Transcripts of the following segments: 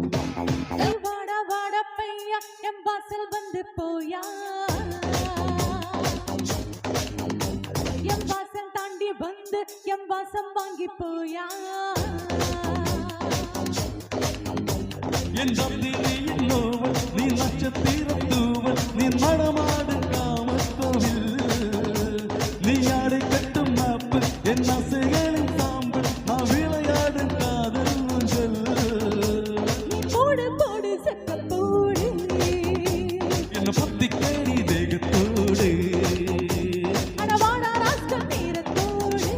வாடா வாடா பையா என் வாசல் வந்து போயா என் வாசல் தாண்டி வந்து என் வாசம் வாங்கி போயா என் நோவல் நீ நட்சத்திரம் தூவல் நீ நடமாடும் காமக்கோவில் நீ யாரை கட்டும் மாப்பு என் ஆசைகளின் சாம்பல் நான் விளையாடும் காதல் ஊஞ்சல் நீ போடு போடு சக்க போடு என்ன பத்தி கேடி தேகத்தோடு அடவாடா ராஸ்கல் நேரத்தோடு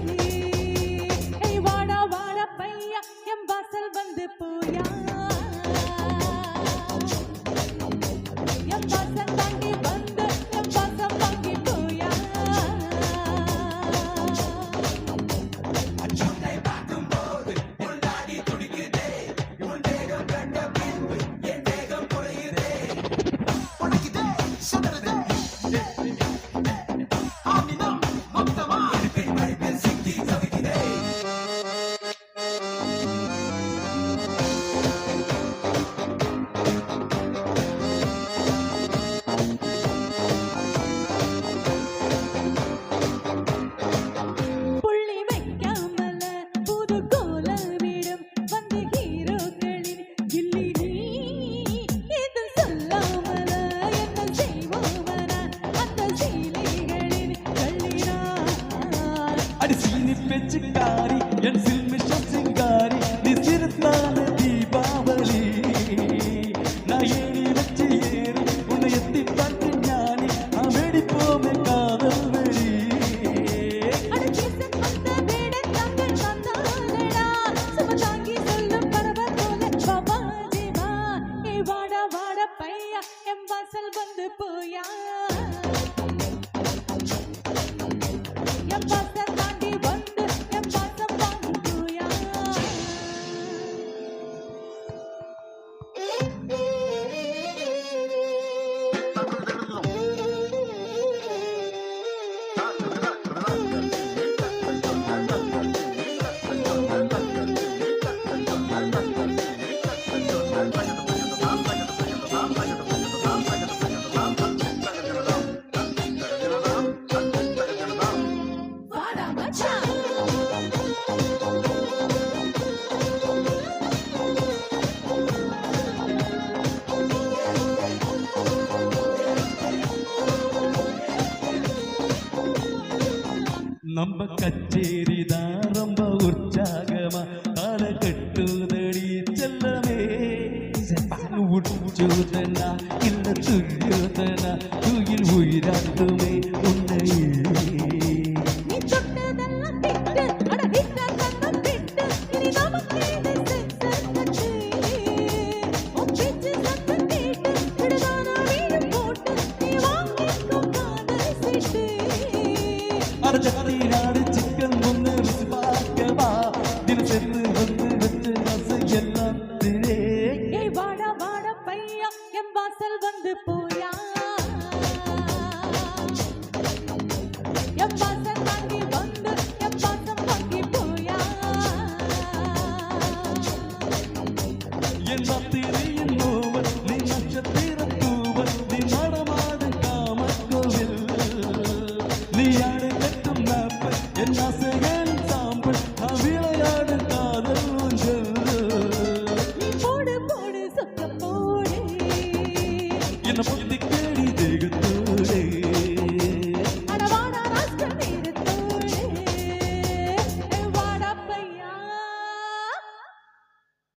வாடா வாடா பையா என் வாசல் வந்து போயா என் வாசல் தாண்டி வந்து என் வாசம் வாங்கி போயா புள்ளி வைக்காமல புது கோலமிடும் வந்து ஹீரோக்களின் கில்லி நீ இது சொல்லாமல என்ன செய்வோமன அந்த சீலைகளின் கள்ளினார் அடி சீனி பெச்சுக்காரி என் சில்மிஷம் சிங்காரி நீ சிறுத்தான தீபாவளி நான் ஏறி வச்சு ஏறி உன்னை எத்தி பார்த்து ஞானி நான் வெடிப்போமே காதல் வெடி அடச்சீசன் வந்த வேடன் தங்கள் வந்தானடா சுமதாங்கி சொல்லும் பறவை போல பாபாஜிவா வாடா வாடா பையா என் வாசல் வந்து போயா என் வாசல் தாண்டி வந்து என் வாசம் வாங்கி போயா வாடா மச்சான் நம்ம கச்சேரிதான் ரொம்ப உற்சாகமா கால கட்டுதடி செல்லமே உச்சோதனா இல்ல துரியோதனா தூயில் உயிராட்டுமே உன்னையே நீ தொட்டதெல்லாம் திட்டு அட நிக்கா கண்ணம் திட்டு இனி நமக்கு இது சென்சர் கட்டு உன் பேச்சு சத்தம் கேட்டு விடுதானா வீடு போட்டு நீ வாங்கிக்கோ காதல் சீட்டு அரைச்சத்தி நாடு சிக்கன் ஒன்று ருசி பார்க்கவா தினம் சென்று வந்து வச்சு ரசை எல்லாம் திரே வாடா வாடா பையா என் வாசல் வந்து போயா என் வாசல் தாண்டி வந்து என் வாசம் வாங்கி போயா என் ராத்திரியின் நோவல் நீ நட்சத்திரம் தூவல் நீ நடமாடும் காமக்கோவில் நீ யாரை கட்டும் நாப்பல் என் ஆசைகளின் சாம்பல் நான் விளையாடும் காதல் ஊஞ்சல் நீ போடு போடு சொக்க போடு என்ன பத்தி கேடி தேகத்தோடு